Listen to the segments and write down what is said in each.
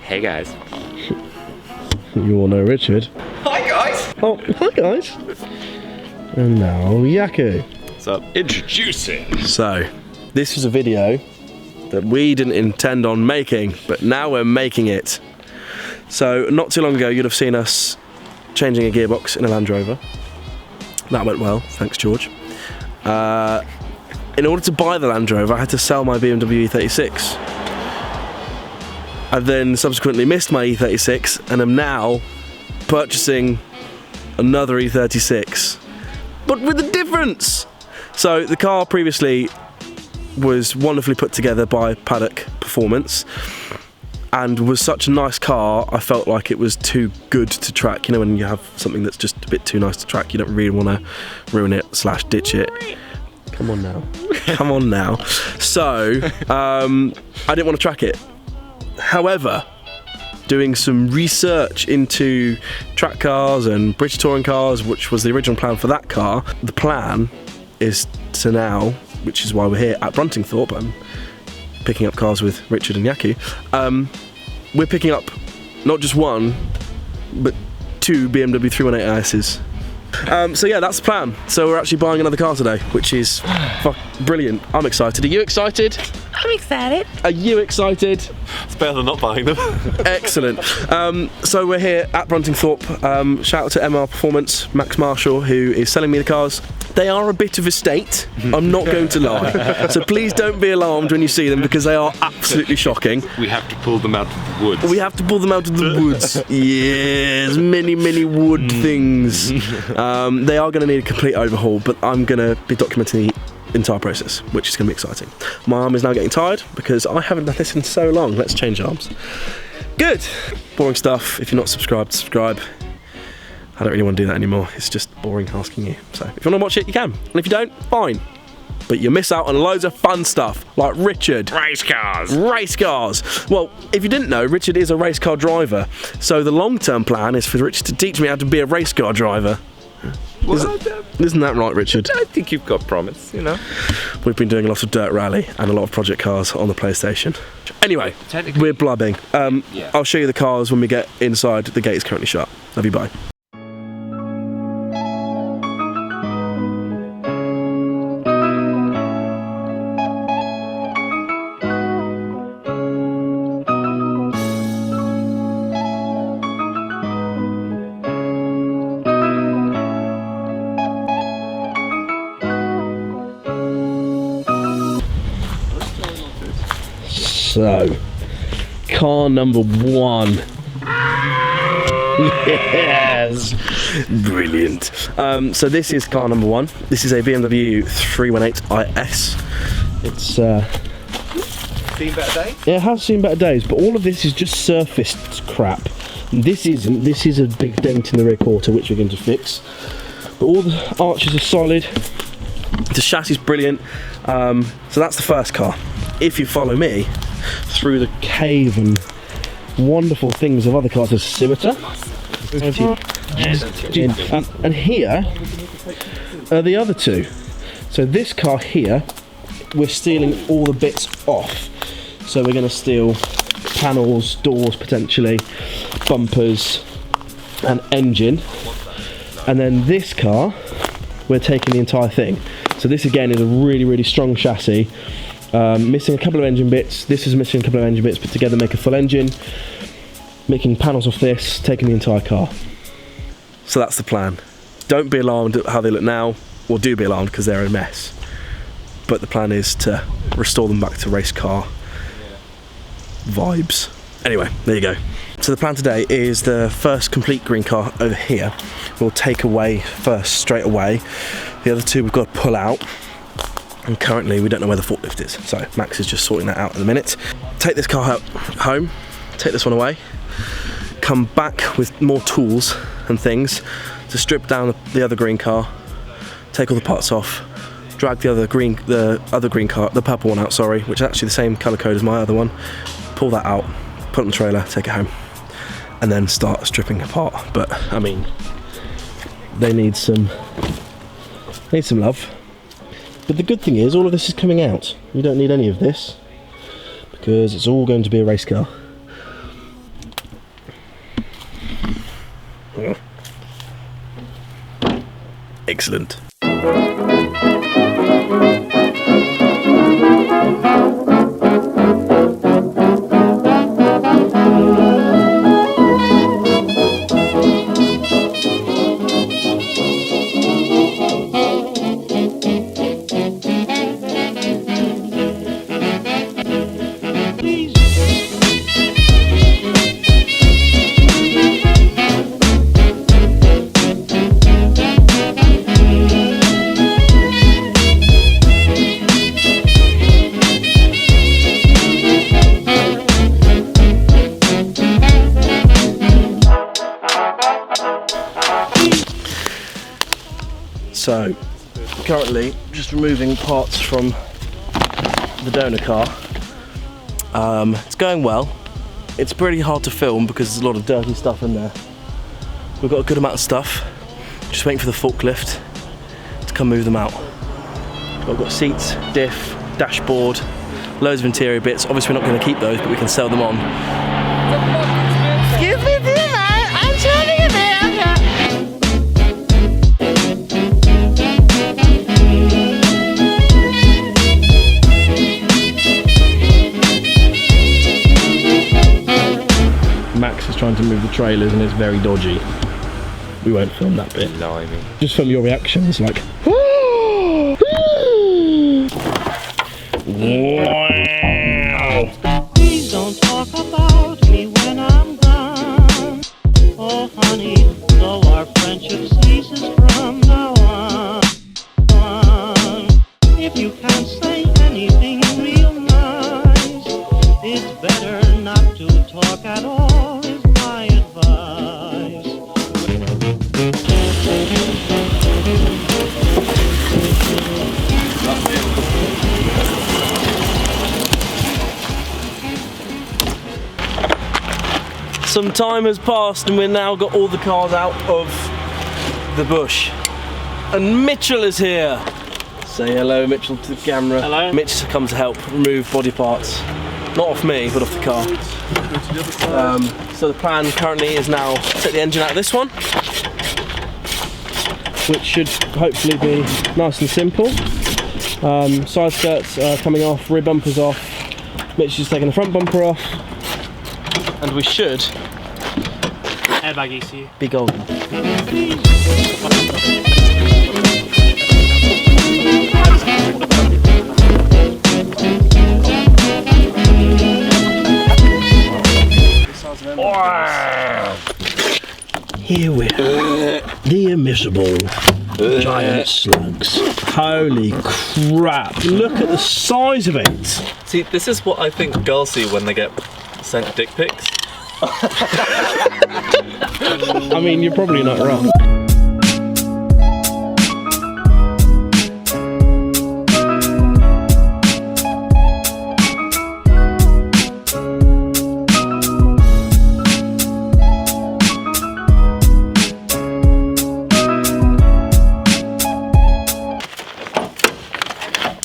Hey guys. You all know Richard. Hi guys. Oh, hi guys. And now Yaku. What's up? Introducing. So, this is a video that we didn't intend on making, but now we're making it. So, not too long ago, you'd have seen us changing a gearbox in a Land Rover. That went well, thanks George. In order to buy the Land Rover, I had to sell my BMW E36. I then subsequently missed my E36 and am now purchasing another E36, but with a difference. So the car previously was wonderfully put together by Paddock Performance and was such a nice car, I felt like it was too good to track. You know, when you have something that's just a bit too nice to track, you don't really want to ruin it / ditch it. Come on now. Come on now. So, I didn't want to track it. However, doing some research into track cars and British touring cars, which was the original plan for that car, the plan is to now, which is why we're here at Bruntingthorpe, I'm picking up cars with Richard and Yaku, we're picking up not just one, but two BMW 318 ISs. So yeah, that's the plan. So we're actually buying another car today, which is brilliant. I'm excited. Are you excited? I'm excited. Are you excited? It's better than not buying them. Excellent. So we're here at Bruntingthorpe. Shout out to MR Performance, Max Marshall, who is selling me the cars. They are a bit of a state, I'm not going to lie. So please don't be alarmed when you see them, because they are absolutely shocking. We have to pull them out of the woods. We have to pull them out of the woods. Yes, many wood things. They are going to need a complete overhaul, but I'm going to be documenting the entire process, which is going to be exciting. My arm is now getting tired because I haven't done this in so long. Let's change arms. Good. Boring stuff. If you're not subscribed, subscribe. I don't really want to do that anymore. It's just boring asking you. So if you want to watch it, you can. And if you don't, fine. But you miss out on loads of fun stuff, like Richard. Race cars. Race cars. Well, if you didn't know, Richard is a race car driver. So the long-term plan is for Richard to teach me how to be a race car driver. Isn't that right, Richard? I think you've got promise, you know. We've been doing a lot of dirt rally and a lot of project cars on the PlayStation. Anyway, we're blubbing. Yeah. I'll show you the cars when we get inside. The gate is currently shut. Love you, bye. So, car number one. Yes! Brilliant. So this is car number one. This is a BMW 318 IS. It's Seen better days? yeah, it has seen better days, but all of this is just surfaced crap. This isn't. This is a big dent in the rear quarter, which we're going to fix. But all the arches are solid. The chassis is brilliant. So that's the first car. If you follow me through the cave and wonderful things of other cars, there's a scimitar. And here are the other two. So this car here, we're stealing all the bits off. So we're going to steal panels, doors potentially, bumpers and engine. And then this car, we're taking the entire thing. So this again is a really strong chassis. Missing a couple of engine bits. This is missing a couple of engine bits, put together make a full engine. Making panels off this, taking the entire car. So that's the plan. Don't be alarmed at how they look now, or do be alarmed because they're a mess. But the plan is to restore them back to race car vibes. Anyway, there you go. So the plan today is the first complete green car over here. We'll take away first straight away. The other two we've got to pull out. And currently we don't know where the forklift is, so Max is just sorting that out in a minute. Take this car home, take this one away, come back with more tools and things to strip down the other green car, take all the parts off, drag the other green car, the purple one out, sorry, which is actually the same colour code as my other one, pull that out, put it on the trailer, take it home, and then start stripping apart. But I mean, they need some love. But the good thing is, all of this is coming out. You don't need any of this, because it's all going to be a race car. Excellent. So, currently just removing parts from the donor car. It's going well. It's pretty hard to film because there's a lot of dirty stuff in there. We've got a good amount of stuff. Just waiting for the forklift to come move them out. I've got seats, diff, dashboard, loads of interior bits. Obviously we're not going to keep those, but we can sell them on. Excuse me, dear man, I'm turning a bit. Max is trying to move the trailers and it's very dodgy. We won't film that bit. Blimey. Just film your reactions, like. Wow. Please don't talk about me when I'm gone. Oh honey, though our friendship ceases from now on. If you can't say anything real nice, it's better not to talk at all, is my advice. Some time has passed and we've now got all the cars out of the bush. And Mitchell is here. Say hello, Mitchell, to the camera. Hello. Mitch has come to help remove body parts. Not off me, but off the car. So the plan currently is now to take the engine out of this one, which should hopefully be nice and simple. Side skirts are coming off, rear bumpers off. Mitch is taking the front bumper off. And we should Airbag ECU. be golden. Here we are, the immiscible giant slugs. Holy crap, look at the size of it. See, this is what I think girls see when they get sent dick pics. I mean, you're probably not wrong.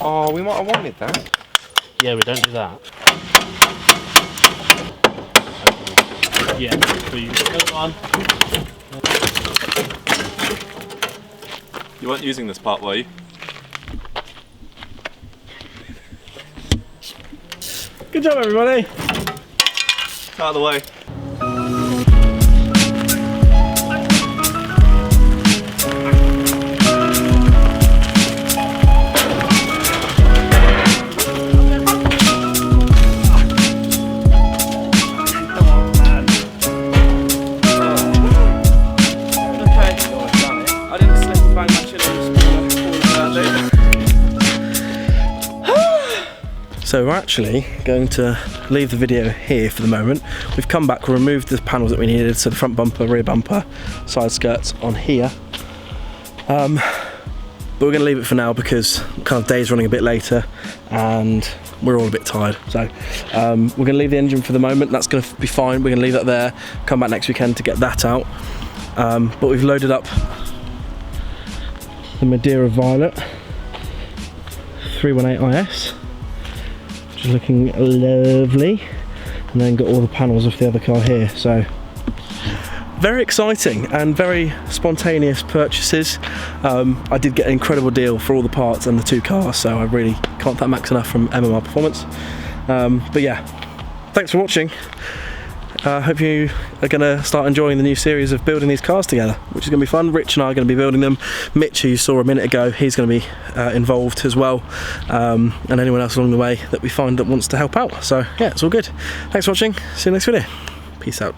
Oh, we might have wanted that. Yeah, we don't do that. Yeah, please. Go on. You weren't using this part, were you? Good job, everybody. Out of the way. So we're actually going to leave the video here for the moment. We've come back, we removed the panels that we needed, so the front bumper, rear bumper, side skirts on here. But we're going to leave it for now because kind of day's running a bit later and we're all a bit tired. So we're going to leave the engine for the moment. That's going to be fine. We're going to leave that there, come back next weekend to get that out. But we've loaded up the Madeira Violet 318 IS. Just looking lovely, and then got all the panels off the other car here, so very exciting and very spontaneous purchases. I did get an incredible deal for all the parts and the 2 cars, so I really can't thank Max enough from MMR Performance. But yeah, thanks for watching. I hope you are going to start enjoying the new series of building these cars together, which is going to be fun. Rich and I are going to be building them. Mitch, who you saw a minute ago, he's going to be involved as well, and anyone else along the way that we find that wants to help out. So yeah, it's all good. Thanks for watching. See you next video. Peace out.